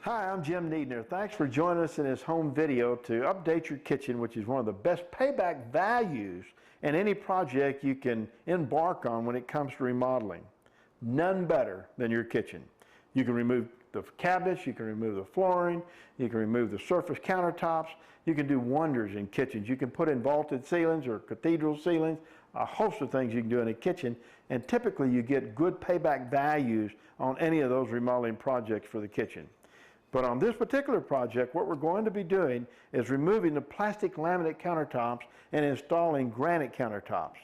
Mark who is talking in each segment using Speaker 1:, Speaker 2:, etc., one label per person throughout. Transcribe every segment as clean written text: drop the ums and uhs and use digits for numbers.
Speaker 1: Hi, I'm Jim Neidner. Thanks for joining us in this home video to update your kitchen, which is one of the best payback values in any project you can embark on when it comes to remodeling. None better than your kitchen. You can remove the cabinets, you can remove the flooring, you can remove the surface countertops. You can do wonders in kitchens. You can put in vaulted ceilings or cathedral ceilings, a host of things you can do in a kitchen, and typically you get good payback values on any of those remodeling projects for the kitchen. But on this particular project, what we're going to be doing is removing the plastic laminate countertops and installing granite countertops.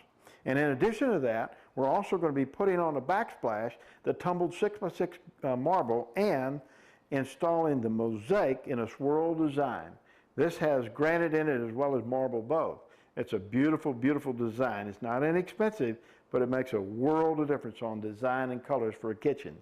Speaker 1: And in addition to that, we're also going to be putting on a backsplash the tumbled 6x6 marble and installing the mosaic in a swirl design. This has granite in it as well as marble both. It's a beautiful, beautiful design. It's not inexpensive, but it makes a world of difference on design and colors for a kitchen.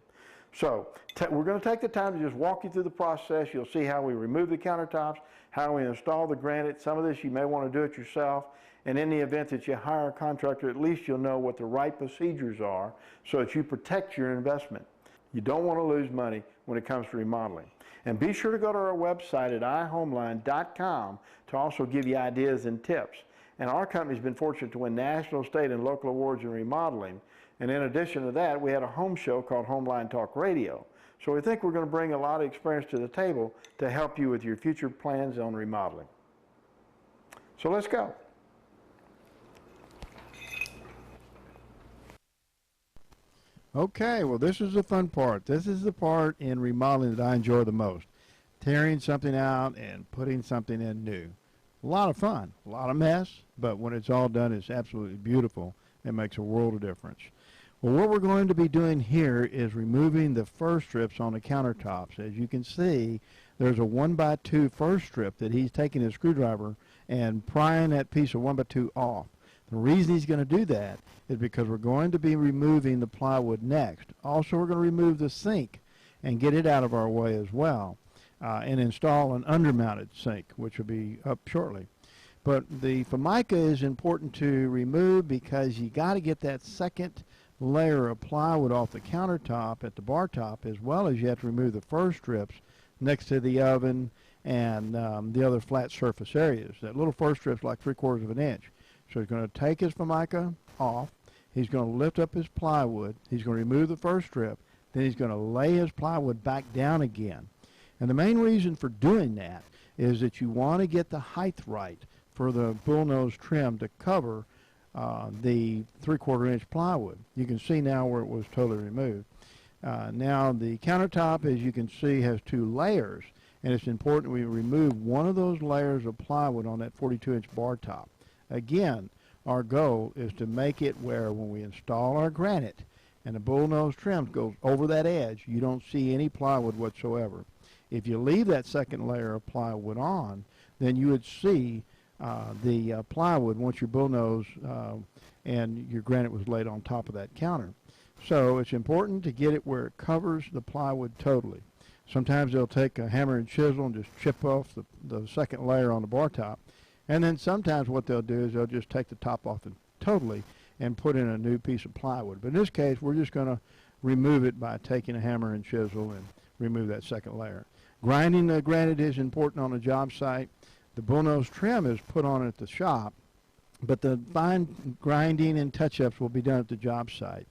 Speaker 1: So we're going to take the time to just walk you through the process. You'll see how we remove the countertops, how we install the granite. Some of this you may want to do it yourself. And in the event that you hire a contractor, at least you'll know what the right procedures are so that you protect your investment. You don't want to lose money when it comes to remodeling. And be sure to go to our website at ihomeline.com to also give you ideas and tips. And our company's been fortunate to win national, state, and local awards in remodeling. And in addition to that, we had a home show called Homeline Talk Radio. So we think we're going to bring a lot of experience to the table to help you with your future plans on remodeling. So let's go.
Speaker 2: Okay, well, this is the fun part. This is the part in remodeling that I enjoy the most. Tearing something out and putting something in new. A lot of fun, a lot of mess, but when it's all done, it's absolutely beautiful. It makes a world of difference. Well, what we're going to be doing here is removing the fur strips on the countertops. As you can see, there's a 1x2 fur strip that he's taking his screwdriver and prying that piece of 1x2 off. The reason he's going to do that is because we're going to be removing the plywood next. Also, we're going to remove the sink and get it out of our way as well, and install an undermounted sink, which will be up shortly. But the formica is important to remove because you got to get that second layer of plywood off the countertop at the bar top, as well as you have to remove the fur strips next to the oven and the other flat surface areas. That little fur strip's like 3/4 of an inch. So he's going to take his formica off, he's going to lift up his plywood, he's going to remove the fur strip, then he's going to lay his plywood back down again. And the main reason for doing that is that you want to get the height right for the bullnose trim to cover the 3/4 inch plywood. You can see now where it was totally removed. Now the countertop, as you can see, has 2 layers, and it's important we remove one of those layers of plywood on that 42-inch bar top. Again, our goal is to make it where when we install our granite and the bullnose trim goes over that edge, you don't see any plywood whatsoever. If you leave that second layer of plywood on, then you would see the plywood once your bullnose and your granite was laid on top of that counter. So it's important to get it where it covers the plywood totally. Sometimes they'll take a hammer and chisel and just chip off the second layer on the bar top. And then sometimes what they'll do is they'll just take the top off totally and put in a new piece of plywood. But in this case, we're just going to remove it by taking a hammer and chisel and remove that second layer. Grinding the granite is important on a job site. The bullnose trim is put on at the shop, but the fine grinding and touch-ups will be done at the job site.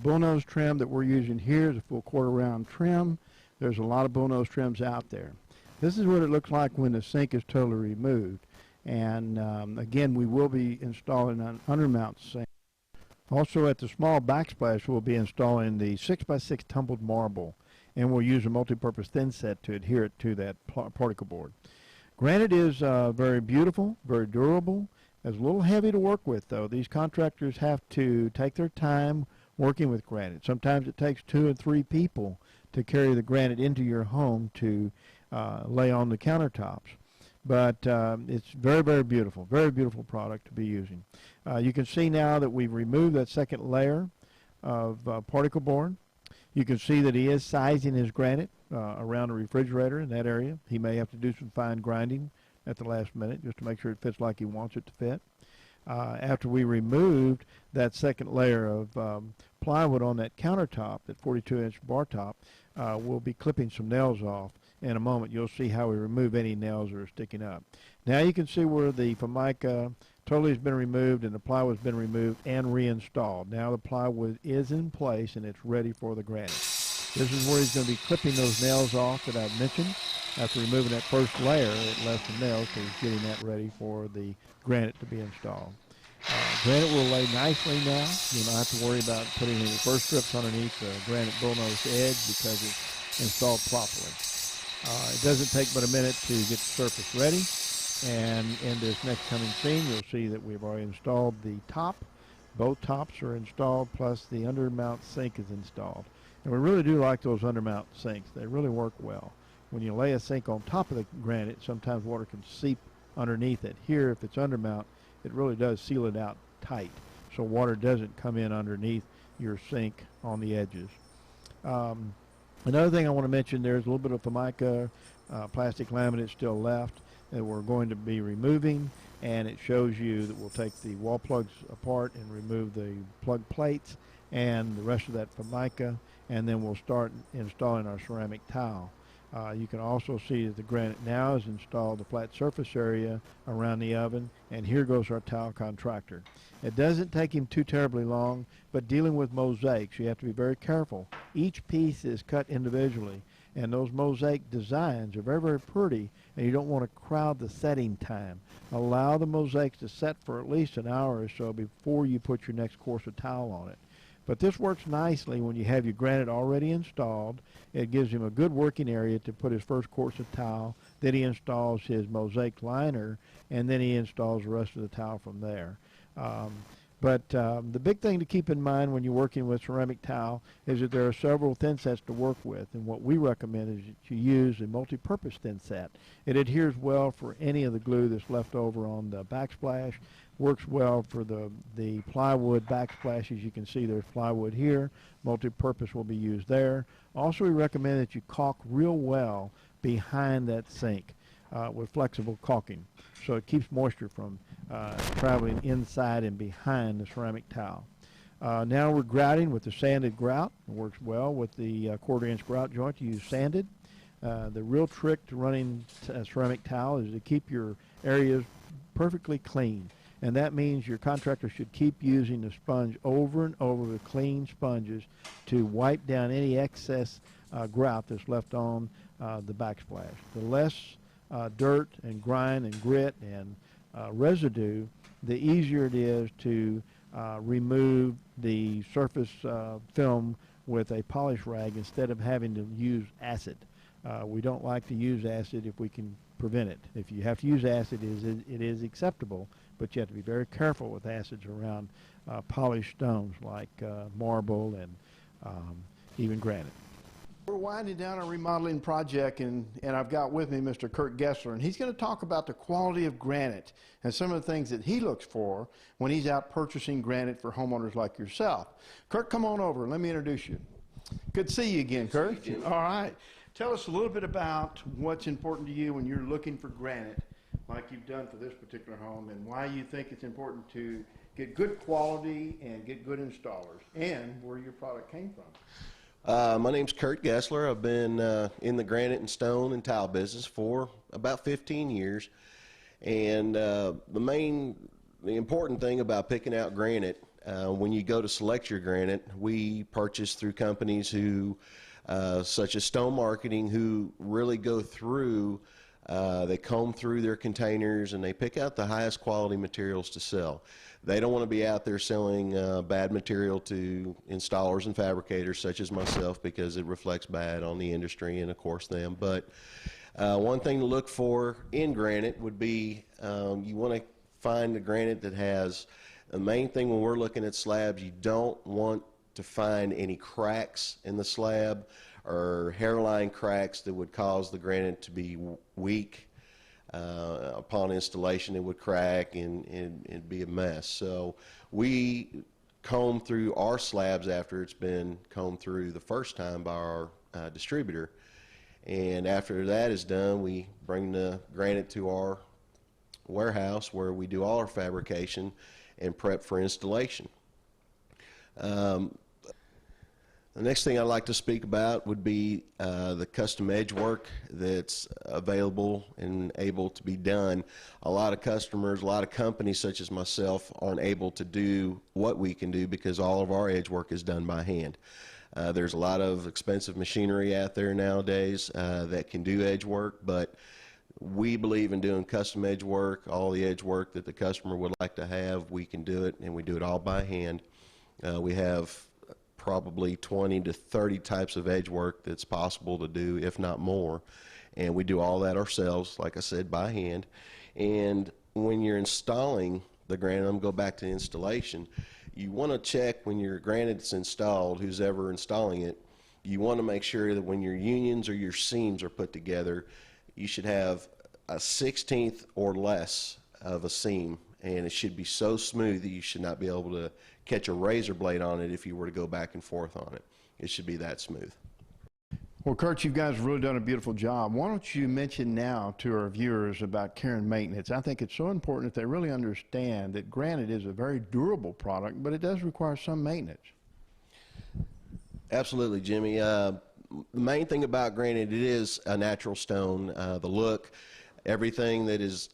Speaker 2: Bullnose trim that we're using here is a full 1/4 round trim. There's a lot of bullnose trims out there. This is what it looks like when the sink is totally removed. And again, we will be installing an undermount sink. Also at the small backsplash, we'll be installing the 6x6 tumbled marble, and we'll use a multi-purpose thin set to adhere it to that particle board. Granite is very beautiful, very durable. It's a little heavy to work with, though. These contractors have to take their time working with granite. Sometimes it takes 2 and 3 people to carry the granite into your home to lay on the countertops. But it's very, very beautiful product to be using. You can see now that we've removed that second layer of particle board. You can see that he is sizing his granite around the refrigerator in that area. He may have to do some fine grinding at the last minute just to make sure it fits like he wants it to fit. after we removed that second layer of plywood on that countertop, that 42-inch bar top, we'll be clipping some nails off. In a moment, you'll see how we remove any nails that are sticking up. Now you can see where the Formica totally has been removed and the plywood's been removed and reinstalled. Now the plywood is in place and it's ready for the granite. This is where he's going to be clipping those nails off that I've mentioned. After removing that first layer, it left some nails, so he's getting that ready for the granite to be installed. Granite will lay nicely now. You don't have to worry about putting any first strips underneath the granite bullnose edge because it's installed properly. It doesn't take but a minute to get the surface ready. And in this next coming scene, you'll see that we've already installed the top. Both tops are installed, plus the undermount sink is installed. And we really do like those undermount sinks. They really work well. When you lay a sink on top of the granite, sometimes water can seep underneath it. Here, if it's undermount, it really does seal it out tight, so water doesn't come in underneath your sink on the edges. Another thing I want to mention, there's a little bit of Formica plastic laminate still left that we're going to be removing, and it shows you that we'll take the wall plugs apart and remove the plug plates and the rest of that Formica, and then we'll start installing our ceramic tile. You can also see that the granite now has installed the flat surface area around the oven, and here goes our tile contractor. It doesn't take him too terribly long, but dealing with mosaics, you have to be very careful. Each piece is cut individually, and those mosaic designs are very, very pretty, and you don't want to crowd the setting time. Allow the mosaics to set for at least an hour or so before you put your next course of tile on it. But this works nicely when you have your granite already installed. It gives him a good working area to put his first course of tile. Then he installs his mosaic liner, and then he installs the rest of the tile from there. The big thing to keep in mind when you're working with ceramic tile is that there are several thin sets to work with, and what we recommend is that you use a multi-purpose thin set. It adheres well for any of the glue that's left over on the backsplash, works well for the plywood backsplash. As you can see, there's plywood here. Multi-purpose will be used there. Also, we recommend that you caulk real well behind that sink with flexible caulking, so it keeps moisture from traveling inside and behind the ceramic tile. Now we're grouting with the sanded grout. It works well with the 1/4-inch grout joint. You use sanded. The real trick to running ceramic tile is to keep your areas perfectly clean. And that means your contractor should keep using the sponge over and over with clean sponges to wipe down any excess grout that's left on the backsplash. The less dirt and grime and grit and residue, the easier it is to remove the surface film with a polish rag instead of having to use acid. We don't like to use acid if we can prevent it. If you have to use acid, it is acceptable, but you have to be very careful with acids around polished stones like marble and even granite. We're winding down our remodeling project, and I've got with me Mr. Kurt Gessler, and he's going to talk about the quality of granite and some of the things that he looks for when he's out purchasing granite for homeowners like yourself. Kurt, come on over and let me introduce you. Good to see you again, Kurt. All right. Tell us a little bit about what's important to you when you're looking for granite, like you've done for this particular home, and why you think it's important to get good quality and get good installers, and where your product came from.
Speaker 3: My name's Kurt Gessler. I've been in the granite and stone and tile business for about 15 years. And the important thing about picking out granite, when you go to select your granite, we purchase through companies who, such as Stone Marketing, who really go through, they comb through their containers and they pick out the highest quality materials to sell. They don't want to be out there selling bad material to installers and fabricators such as myself, because it reflects bad on the industry and of course them. But one thing to look for in granite would be you want to find the granite that has, the main thing when we're looking at slabs, you don't want to find any cracks in the slab or hairline cracks that would cause the granite to be weak. Upon installation, it would crack and be a mess. So we comb through our slabs after it's been combed through the first time by our distributor, and after that is done, we bring the granite to our warehouse where we do all our fabrication, and prep for installation. The next thing I'd like to speak about would be the custom edge work that's available and able to be done. A lot of customers, a lot of companies such as myself aren't able to do what we can do because all of our edge work is done by hand. There's a lot of expensive machinery out there nowadays that can do edge work, but we believe in doing custom edge work. All the edge work that the customer would like to have, we can do it, and we do it all by hand. We have probably 20 to 30 types of edge work that's possible to do, if not more, and we do all that ourselves, like I said, by hand. And when you're installing the granite, I'm going to go back to installation, you want to check when your granite's installed, who's ever installing it, you want to make sure that when your unions or your seams are put together, you should have a 1/16 or less of a seam, and it should be so smooth that you should not be able to catch a razor blade on it if you were to go back and forth on it. It should be that smooth.
Speaker 1: Well, Kurt, you guys have really done a beautiful job. Why don't you mention now to our viewers about care and maintenance? I think it's so important that they really understand that granite is a very durable product, but it does require some maintenance.
Speaker 3: Absolutely, Jimmy. The main thing about granite, it is a natural stone. The look, everything that is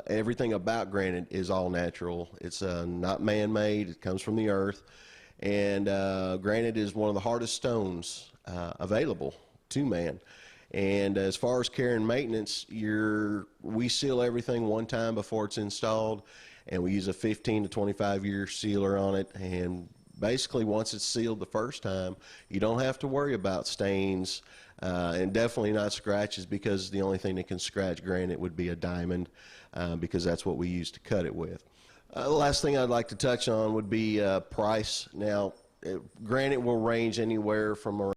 Speaker 3: everything about granite is all natural. It's not man-made. It comes from the earth. And granite is one of the hardest stones available to man. And as far as care and maintenance, we seal everything one time before it's installed, and we use a 15 to 25-year sealer on it. And basically, once it's sealed the first time, you don't have to worry about stains and definitely not scratches, because the only thing that can scratch granite would be a diamond, because that's what we use to cut it with. The last thing I'd like to touch on would be price. Now, granite will range anywhere from